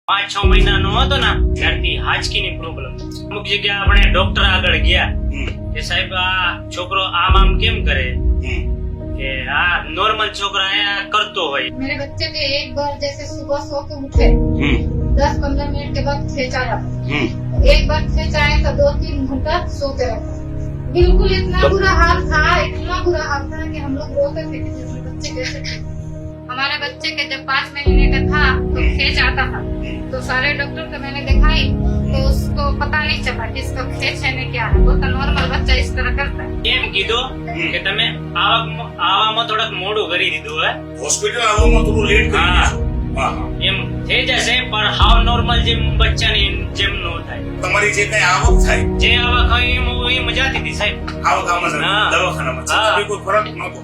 5-6 મહિનાનો હતો ને ત્યારથી હાચકીની પ્રોબ્લેમ. અમુક જગ્યાએ આપણે ડોક્ટર આગળ ગયા કે સાહેબ આ છોકરો આમ આમ કેમ કરે કે આ નોર્મલ છોકરા અહીંયા करतो હોય. मेरे बच्चे के एक बार जैसे सुबह सो के उठे 10-15 मिनट के बाद खेचाया, एक बार खेचाए तो 2-3 घंटा सोते रहे. बिल्कुल इतना बुरा हाल था कि हम लोग रोते थे कि जैसे बच्चे कैसे थे. हमारे बच्चे के जब 5 महीने का था तो खेच आता था, तो सारे डॉक्टर को मैंने दिखाई तो उसको पता नहीं चला कि इसका खेच है ने क्या है. वो तो नॉर्मल बच्चा इस तरह करता है. એમ કીધું કે તમે આવામાં થોડુંક મોડું કરી દીધું હે, હોસ્પિટલ આવવામાં થોડું લેટ કરી દીધું. હા હા, એમ થઈ જશે પણ હાવ નોર્મલ જેમ બચ્ચાની જેમ નો થાય. તમારી જે કઈ આવક થાય જે આવા ખાઈ એ મજા હતી હતી સાહેબ. આવક આમાં જ હા. દવાખાનામાં છે. હા. કોઈ ફરક નહોતો.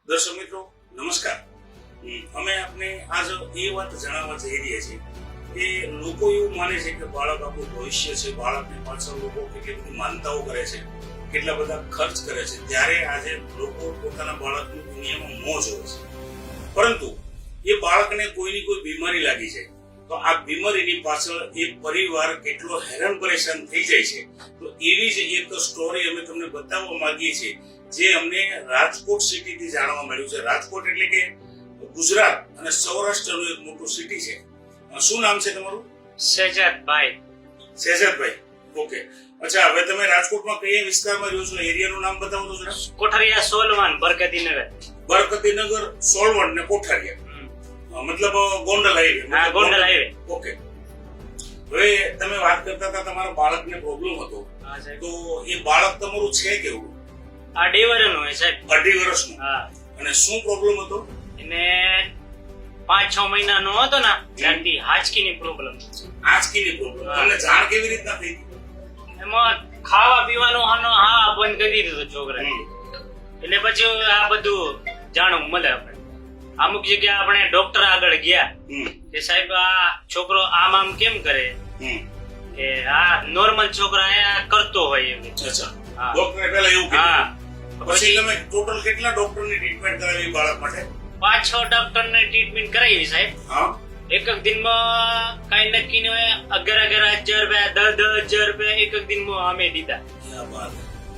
દર્શક મિત્રો નમસ્કાર. અમે આપને આજ એ વાત જણાવવા જઈ રહ્યા છીએ કે લોકો એવું માને છે કે બાળક આપણું ભવિષ્ય છે, બાળકની પાછળ લોકો કેટલી બધી માનતાઓ કરે છે, કેટલા બધા ખર્ચ કરે છે, ત્યારે આજે લોકો પોતાના બાળકની દુનિયામાં મોં જોવે છે. પરંતુ એ બાળકને કોઈની કોઈ બીમારી લાગી જાય તો આ બીમારીની પાછળ એ પરિવાર કેટલો હેરાન પરેશાન થઈ જાય છે. તો એવી જ એક સ્ટોરી અમે તમને બતાવવા માંગીએ છીએ જે અમને રાજકોટ સિટીથી જાણવા મળ્યું છે. રાજકોટ એટલે કે ગુજરાત અને સૌરાષ્ટ્રનું એક મોટું સિટી છે. શું નામ છે તમારું? શેજાદભાઈ. શેજાદભાઈ. ઓકે, અચ્છા, હવે તમે રાજકોટમાં કયા વિસ્તારમાં રહ્યો છો? એરિયાનું નામ બતાવો તો જરા. કોઠારિયા સોલવાન બરકતીનગર. બરકતીનગર, સોલવણ ને કોઠારિયા, મતલબ ગોંડલ હાઈવે. હા, ગોંડલ હાઈવે. ઓકે, હવે તમે વાત કરતા હતા તમારા બાળકને પ્રોબ્લેમ હતો, હા સાહેબ. તો એ બાળક તમારું છે કેવું? આ ડેવરનો હોય સાહેબ. 2.5 વર્ષનું. હા, અને શું પ્રોબ્લેમ હતો? એને 5-6 મહિનાનો હતો ને ત્યારથી હાચકીની પ્રોબ્લેમ. આંચકીની પ્રોબ્લેમ. હા. તમને જાણ કેવી રીતના થઈ? એમાં ખાવા પીવાનું હા બંધ કરી દીધું છોકરાએ. એટલે પછી આ બધું જાણવું મળે આપણે. અમુક જગ્યાએ આપણે ડોક્ટર આગળ ગયા કે સાહેબ આ છોકરો આમ આમ કેમ કરે કે આ નોર્મલ છોકરા અહીંયા करतो હોય એમ. અચ્છા, હા. ડોક્ટરે પહેલા એવું કીધું. હા, પછી તમે ટોટલ કેટલા ડોક્ટરની ટ્રીટમેન્ટ કરાવી બાળક માટે? 5-6 ડોક્ટરની ટ્રીટમેન્ટ કરાવી સાહેબ. હા, એક દિનમાં કઈ નક્કી ન હોય. 11,000 રૂપિયા 10,000 રૂપિયા એક દિનમાં અમે દીધા. ક્યાં વાત.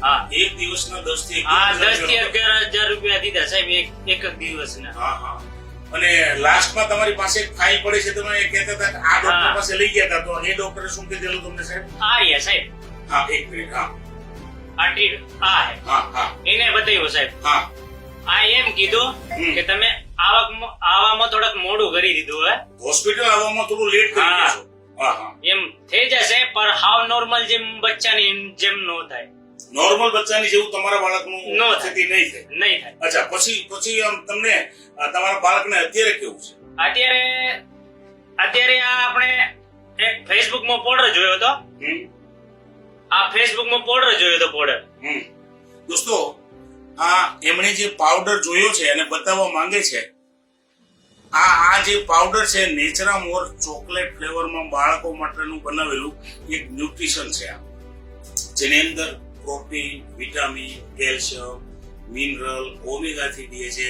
હા, એક દિવસના 10 થી 11,000 રૂપિયા દીધા સાહેબ એક દિવસના. હા હા. અને લાસ્ટમાં તમારી પાસે એક ફાઇલ પડી છે, તમે કહેતા હતા કે આ ડોક્ટર હા. પાસે લઈ ગયા હતા, તો એ ડોક્ટરે શું કીધેલું તમને સાહેબ? આ રહ્યા સાહેબ. હા, એક મિનિટ. હા આ હે હા હા એને બતાવ્યું સાહેબ. હા. આ એમ કીધું કે તમે આવવામાં થોડુંક મોડું કરી દીધું હે, હોસ્પિટલ આવવામાં થોડું લેટ કરી હા. ગયા છો. હા હા. એમ થઈ જશે પણ હાવ નોર્મલ જેમ બચ્ચાની જેમ નો થાય. નોર્મલ બચ્ચાની જેવું તમારા બાળકનું નો થાય. સ્થિતિ નહીં થાય. નહીં થાય. અચ્છા, પછી આમ તમને તમારા બાળકને અત્યારે કેવું છે? અત્યારે આ આપણે એક ફેસબુકમાં પોડર જોયો હતો. આ ફેસબુકમાં પોડર જોયો હતો. પોડર દોસ્તો, આ એમણે જે પાવડર જોયો છે અને બતાવવા માંગે છે, આ જે પાવડર છે નેચરામોર ચોકલેટ ફ્લેવરમાં બાળકો માટેનું બનાવેલું એક ન્યુટ્રિશન છે. આ જેની અંદર protein, vitamin, calcium, mineral, omega 3 છે.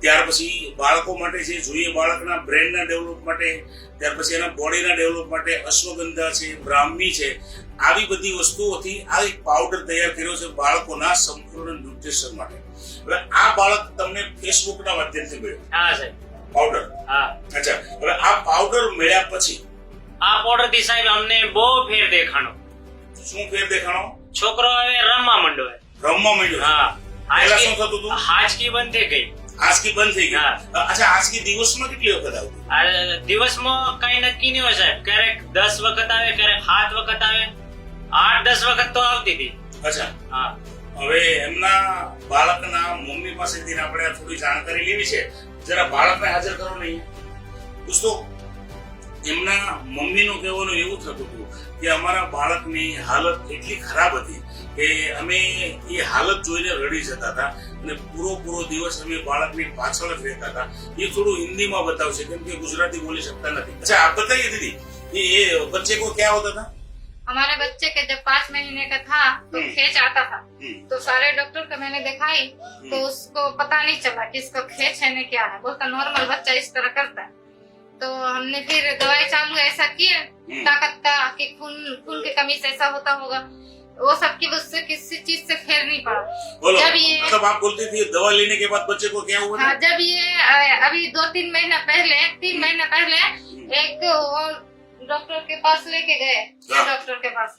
ત્યાર પછી બાળકો માટે જે જોઈએ, બાળકના બ્રેનના ડેવલપ માટે, ત્યાર પછી એના બોડીના ડેવલપ માટે અશ્વગંધા છે, બ્રાહ્મી છે, આવી બધી વસ્તુઓથી આ એક પાવડર તૈયાર કર્યો છે બાળકોના સંપૂર્ણ ન્યુટ્રિશન માટે. હવે આ બાળક તમને ફેસબુકના માધ્યમથી મળ્યો હા સાહેબ. પાવડર. હા, અચ્છા, હવે આ પાવડર મળ્યા પછી આ પોડર થી સાહેબ અમને બહુ ફેર દેખાણો. શું ફેર દેખાણો? છોકરો હવે રમવા માંડ્યો હે. રમવા માંડ્યો. હા, પહેલા શું થતું હતું? હાચકી બંધ થઈ ગઈ. આંચકી બંધ થઈ ગઈ. હા. અચ્છા, આંચકી દિવસમાં કેટલી વખત આવતી? આ દિવસમાં કઈ નક્કી નહીં હોય સાહેબ. ક્યારેક 10 વખત આવે, ક્યારેક 7 વખત આવે, 8-10 વખત તો આવતી હતી. અચ્છા, હા. હવે એમના બાળકના મમ્મી પાસેથી આપણે થોડી જાણકારી લેવી છે. જરા બાળકને હાજર કરો નહીં. દોસ્તો, એમના મમ્મીનું કહેવાનું એવું થતું હતું કે અમારા બાળકની હાલત એટલી ખરાબ હતી કે અમે એ હાલત જોઈને રડી જતા હતા અને પૂરો દિવસ અમે બાળકની પાછળ જ રહેતા હતા. એ થોડું હિન્દીમાં બતાવશે કેમ કે ગુજરાતી બોલી શકતા નથી. અચ્છા, આપ બતાવીએ દીદી, એ બચ્ચે કો ક્યાં હોતા હતા? हमारे बच्चे के जब 5 महीने का था तो खींच आता था, तो सारे डॉक्टर को मैंने दिखाई तो उसको पता नहीं चला कि इसको खींच है क्या है, बोलता नॉर्मल बच्चा इस तरह करता है। तो हमने फिर दवाई चालू ऐसा किया ताकत का कि खून की कमी से ऐसा होता होगा, वो सब की उससे किसी चीज से फेर नहीं पड़ा। बोलो, जब ये मतलब आप बोलती थी दवा लेने के बाद बच्चे को क्या हुआ था? हाँ, जब ये अभी 3 महीना पहले एक वो डॉक्टर के पास लेके गए, डॉक्टर के पास,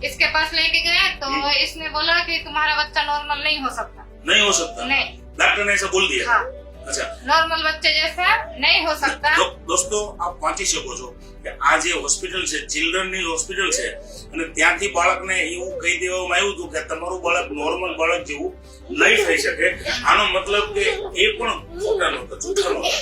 इसके पास लेके गए तो इसने बोला कि तुम्हारा बच्चा नॉर्मल नहीं हो सकता। नहीं हो सकता? नहीं, डॉक्टर ने ऐसा बोल दिया? हाँ, अच्छा, नॉर्मल बच्चे जैसा नहीं हो सकता। દોસ્તો આપ વાંચી શકો છો કે આ જે હોસ્પિટલ છે ચિલ્ડ્રનની હોસ્પિટલ છે અને ત્યાંથી બાળકને એવું કહી દેવામાં આવ્યું હતું કે તમારું બાળક નોર્મલ બાળક જેવું નહીં થઈ શકે। આનો મતલબ કે એ પણ ખોટા નહોતા, જૂઠા નહોતા,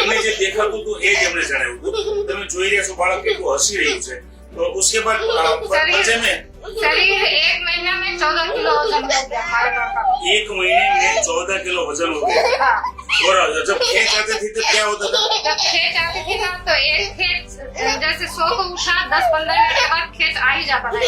એમને જે દેખાતું હતું એ જ એમને જણાવ્યું હતું। તમે જોઈ રહ્યા છો બાળક કેટલું હસી રહ્યું છે। તો उसके बाद बच्चे में शरीर 1 महीना में 14 किलो वजन हो गया हमारे लड़का का। 1 महीने में 14 किलो वजन हो गया। हाँ। और जब खेच आती थी तो क्या होता था? जब खेच आती थी ना तो एक खेच जैसे 100 को उठा 10-15 मिनट के बाद खेच आ ही जाता था।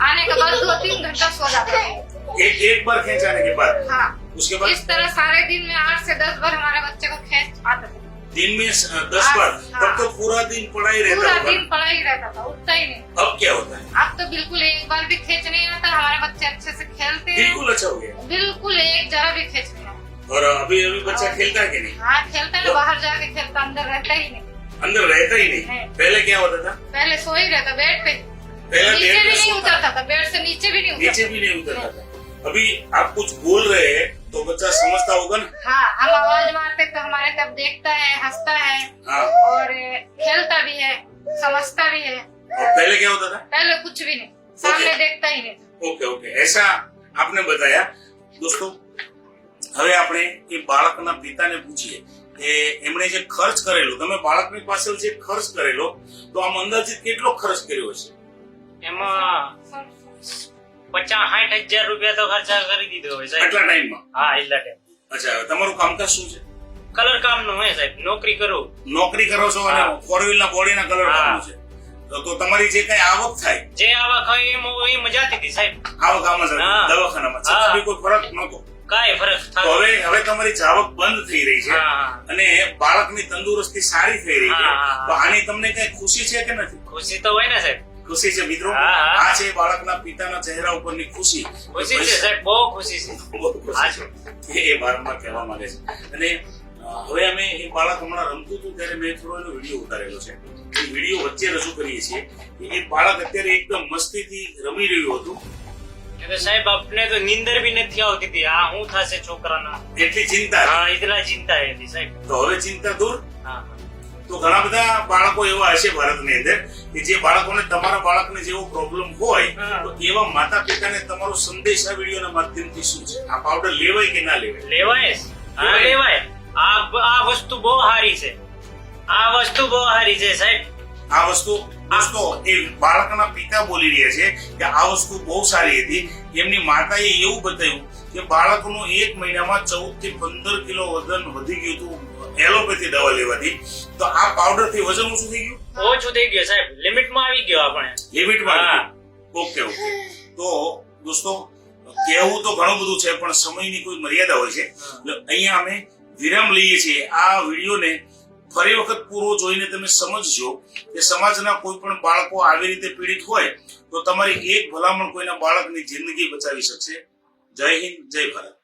आने के बाद 2-3 घंटा सो जाता था। एक बार खेच आने के बाद? हाँ। उसके बाद इस तरह सारे दिन में 8 से 10 बार हमारे बच्चे को खेच आता था। दिन में 10 बार? हाँ। तब तो पूरा दिन पड़ा ही रहता पूरा होगा। दिन पड़ा ही रहता था, उठता ही नहीं। अब क्या होता है? अब तो बिल्कुल एक बार भी खेच नहीं आता, हमारे बच्चे अच्छे से खेलते हैं, बिल्कुल अच्छा हो गया। बिल्कुल एक जरा भी खेच नहीं आता। और अभी बच्चा खेलता है कि नहीं? हाँ, खेलता है, बाहर जाके खेलता, अंदर रहता ही नहीं। अंदर रहता ही नहीं? नहीं। पहले क्या होता था? पहले सो ही रहता बेड पे, पहले नीचे बेड भी पे नहीं सोता, उतरता था, बेड से नीचे भी नहीं नीचे उतरता। भी नहीं उतरता था। अभी आप कुछ बोल रहे हैं तो बच्चा समझता होगा ना? हाँ, हम आवाज मारते तो हमारे तब देखता है, हंसता है, हाँ। और खेलता भी है, समझता भी है। और पहले क्या होता था? पहले कुछ भी नहीं, सामने देखता ही नहीं था। ओके ओके, ऐसा आपने बताया। दोस्तों, હવે આપણે એ બાળકના પિતાને પૂછીએ કે એમણે જે ખર્ચ કરેલો, તમે બાળકની પાછળ જે ખર્ચ કરેલો તો આમ અંદાજિત કેટલો ખર્ચ કર્યો હશે? એમાં 50-60 હજાર રૂપિયા તો ખર્ચા કરી દીધો હોય સાહેબ। આટલા ટાઈમમાં? હા, એટલા ટાઈમ। અચ્છા, તમારું કામકાજ શું છે? કલર કામ નું હોય સાહેબ, નોકરી કરું। નોકરી કરો છો અને હા। 4 વ્હીલના બોડીના કલર હા। કામનું છે। તો તમારી જે કઈ આવક થાય, જે આવક હોય એ મજા હતી સાહેબ, આવક આમાં જ હતી, હા। દવાખાનામાં છતાં બી કોઈ ફરક નહોતો। કાંઈ ફરક તો થતો હવે તમારી જાવક બંધ થઈ રહી છે હા, અને બાળકની તંદુરસ્તી સારી થઈ રહી છે, હા। તો આની તમને કઈ ખુશી છે કે નથી? ખુશી તો હોય ને સાહેબ, ખુશી છે મિત્રો? હા, હા। આ છે બાળકના પિતાના ચહેરા ઉપરની ખુશી। ખુશી છે સાહેબ, બહુ ખુશી છે। બહુ ખુશી હા છે એ બાળકમાં કહેવા માંગે છે। અને હવે અમે એ બાળક હમણાં રમતું હતું ત્યારે મેં થોડો એનો વિડીયો ઉતારેલો છે, એ વિડીયો વચ્ચે રજૂ કરીએ છીએ કે એ બાળક અત્યારે એકદમ મસ્તીથી રમી રહ્યું હતું। એ તો સાહેબ આપણે તો નીંદર બી નથી આવતી હતી, આ શું થશે છોકરાના, એટલી ચિંતા હતી। હા, એટલા ચિંતા હતી સાહેબ। તો હવે ચિંતા દૂર। હા, તો ઘણા બધા બાળકો એવા હશે ભારતની અંદર કે જે બાળકોને તમારા બાળકને જેવો પ્રોબ્લેમ હોય, હા। તો એવા માતા પિતાને તમારો સંદેશ આ વિડીયોના માધ્યમથી શું છે? આ પાવડર લેવાય કે ના લેવાય? લેવાય જ। હા, લેવાય। આ વસ્તુ બહુ સારી છે, આ વસ્તુ બહુ સારી છે સાહેબ। આ વસ્તુ દોસ્તો એ બાળકના પિતા બોલી રહ્યા છે કે આ વસ્તુ બહુ સારી હતી। એમની માતાએ એવું બતાવ્યું કે બાળકનું 1 મહિનામાં 14 થી 15 કિલો વજન વધી ગયું હતું એલોપેથી દવા લેવાથી। તો આ પાવડર થી વજન ઓછું થઈ ગયું? ઓછું થઈ ગયું સાહેબ, લિમિટમાં આવી ગયો આપણે। લિમિટમાં? હા। Okay okay. તો દોસ્તો કહેવું તો ઘણું બધું છે પણ સમયની કોઈ મર્યાદા હોય છે, એટલે અહીંયા અમે વિરામ લઈએ છીએ। આ વિડીયોને ફરી વખત પૂરો જોઈને તમે સમજજો કે સમાજના કોઈ પણ બાળકો આવી રીતે પીડિત હોય તો તમારી એક ભલામણ કોઈના બાળકની જિંદગી બચાવી શકશે। જય હિન્દ, જય ભારત।